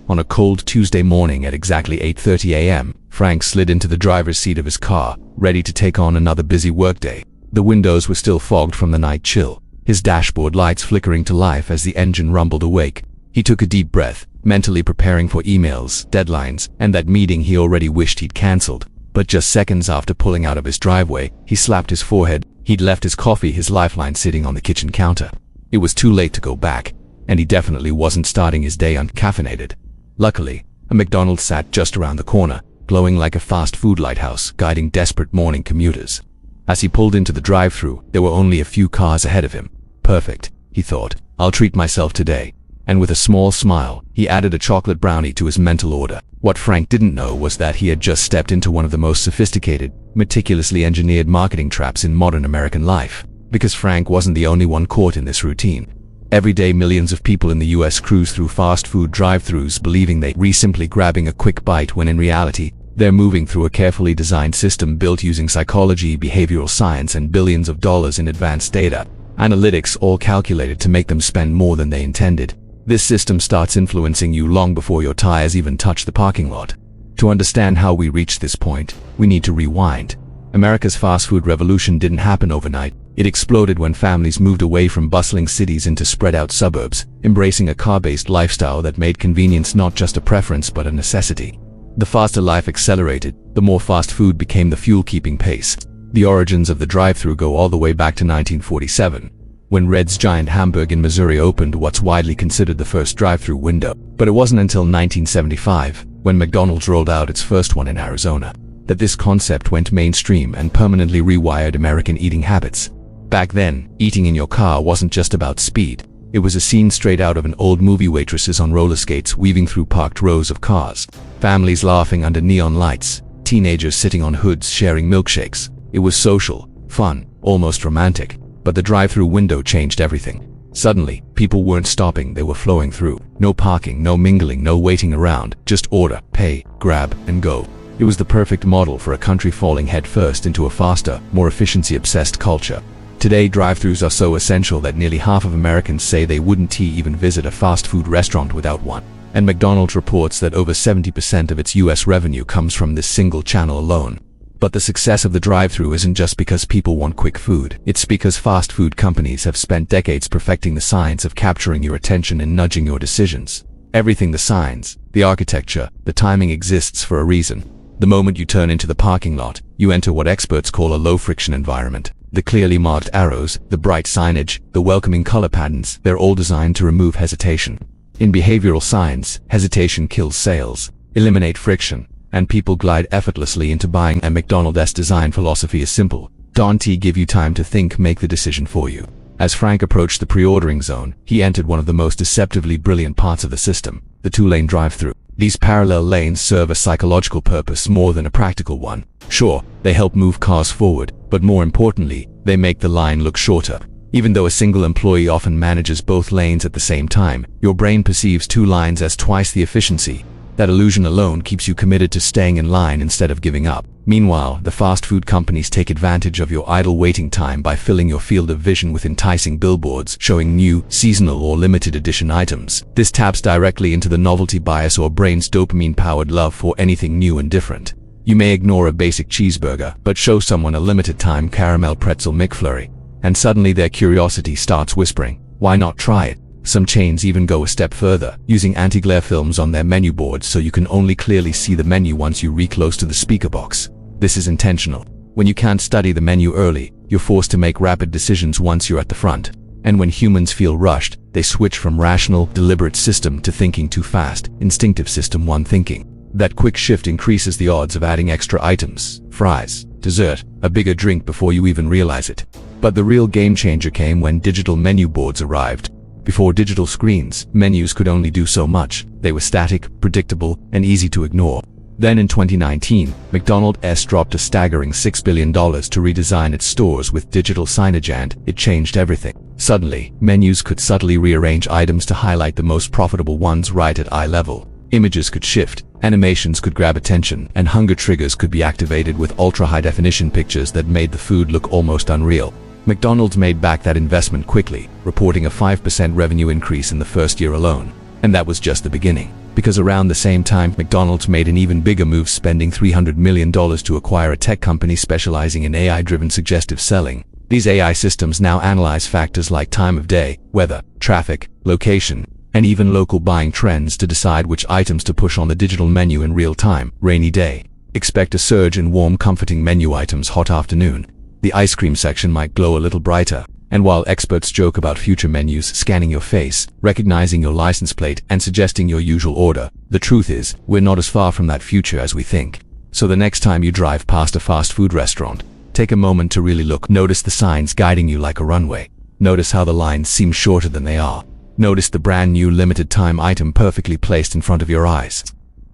On a cold Tuesday morning at exactly 8:30 a.m., Frank slid into the driver's seat of his car, ready to take on another busy workday. The windows were still fogged from the night chill, his dashboard lights flickering to life as the engine rumbled awake. He took a deep breath, mentally preparing for emails, deadlines, and that meeting he already wished he'd cancelled. But just seconds after pulling out of his driveway, he slapped his forehead. He'd left his coffee, his lifeline, sitting on the kitchen counter. It was too late to go back, and he definitely wasn't starting his day uncaffeinated. Luckily, a McDonald's sat just around the corner, glowing like a fast food lighthouse, guiding desperate morning commuters. As he pulled into the drive-thru, there were only a few cars ahead of him. Perfect, he thought. I'll treat myself today. And with a small smile, he added a chocolate brownie to his mental order. What Frank didn't know was that he had just stepped into one of the most sophisticated, meticulously engineered marketing traps in modern American life. Because Frank wasn't the only one caught in this routine. Every day, millions of people in the US cruise through fast food drive-thrus believing they're simply grabbing a quick bite, when in reality, they're moving through a carefully designed system built using psychology, behavioral science, and billions of dollars in advanced data analytics, all calculated to make them spend more than they intended. This system starts influencing you long before your tires even touch the parking lot. To understand how we reached this point, we need to rewind. America's fast food revolution didn't happen overnight. It exploded when families moved away from bustling cities into spread-out suburbs, embracing a car-based lifestyle that made convenience not just a preference but a necessity. The faster life accelerated, the more fast food became the fuel-keeping pace. The origins of the drive-thru go all the way back to 1947, when Red's Giant Hamburg in Missouri opened what's widely considered the first drive-thru window. But it wasn't until 1975, when McDonald's rolled out its first one in Arizona, that this concept went mainstream and permanently rewired American eating habits. Back then, eating in your car wasn't just about speed. It was a scene straight out of an old movie: waitresses on roller skates weaving through parked rows of cars, families laughing under neon lights, teenagers sitting on hoods sharing milkshakes. It was social, fun, almost romantic. But the drive-thru window changed everything. Suddenly, people weren't stopping, they were flowing through. No parking, no mingling, no waiting around. Just order, pay, grab, and go. It was the perfect model for a country falling headfirst into a faster, more efficiency-obsessed culture. Today, drive-thrus are so essential that nearly half of Americans say they wouldn't even visit a fast food restaurant without one. And McDonald's reports that over 70% of its US revenue comes from this single channel alone. But the success of the drive-thru isn't just because people want quick food. It's because fast food companies have spent decades perfecting the science of capturing your attention and nudging your decisions. Everything, the signs, the architecture, the timing, exists for a reason. The moment you turn into the parking lot, you enter what experts call a low-friction environment. The clearly marked arrows, the bright signage, the welcoming color patterns, they're all designed to remove hesitation. In behavioral science, hesitation kills sales. Eliminate friction, and people glide effortlessly into buying. A McDonald's design philosophy is simple. Don't give you time to think, make the decision for you. As Frank approached the pre-ordering zone, he entered one of the most deceptively brilliant parts of the system, the two-lane drive-thru. These parallel lanes serve a psychological purpose more than a practical one. Sure, they help move cars forward, but more importantly, they make the line look shorter. Even though a single employee often manages both lanes at the same time, your brain perceives two lines as twice the efficiency. That illusion alone keeps you committed to staying in line instead of giving up. Meanwhile, the fast food companies take advantage of your idle waiting time by filling your field of vision with enticing billboards showing new, seasonal, or limited edition items. This taps directly into the novelty bias or brain's dopamine-powered love for anything new and different. You may ignore a basic cheeseburger, but show someone a limited-time caramel pretzel McFlurry, and suddenly their curiosity starts whispering, "Why not try it?" Some chains even go a step further, using anti-glare films on their menu boards so you can only clearly see the menu once you reach close to the speaker box. This is intentional. When you can't study the menu early, you're forced to make rapid decisions once you're at the front. And when humans feel rushed, they switch from rational, deliberate system to thinking too fast, instinctive system one thinking. That quick shift increases the odds of adding extra items, fries, dessert, a bigger drink before you even realize it. But the real game changer came when digital menu boards arrived. Before digital screens, menus could only do so much. They were static, predictable, and easy to ignore. Then in 2019, McDonald's dropped a staggering $6 billion to redesign its stores with digital signage, and it changed everything. Suddenly, menus could subtly rearrange items to highlight the most profitable ones right at eye level. Images could shift, animations could grab attention, and hunger triggers could be activated with ultra-high-definition pictures that made the food look almost unreal. McDonald's made back that investment quickly, reporting a 5% revenue increase in the first year alone. And that was just the beginning. Because around the same time, McDonald's made an even bigger move, spending $300 million to acquire a tech company specializing in AI-driven suggestive selling. These AI systems now analyze factors like time of day, weather, traffic, location, and even local buying trends to decide which items to push on the digital menu in real time. Rainy day. Expect a surge in warm, comforting menu items. Hot afternoon. The ice cream section might glow a little brighter. And while experts joke about future menus scanning your face, recognizing your license plate, and suggesting your usual order, the truth is, we're not as far from that future as we think. So the next time you drive past a fast food restaurant, take a moment to really look. Notice the signs guiding you like a runway. Notice how the lines seem shorter than they are. Notice the brand new limited time item perfectly placed in front of your eyes.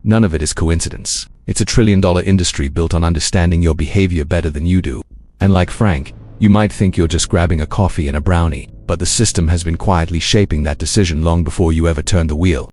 None of it is coincidence. It's a trillion-dollar industry built on understanding your behavior better than you do. And like Frank, you might think you're just grabbing a coffee and a brownie, but the system has been quietly shaping that decision long before you ever turn the wheel.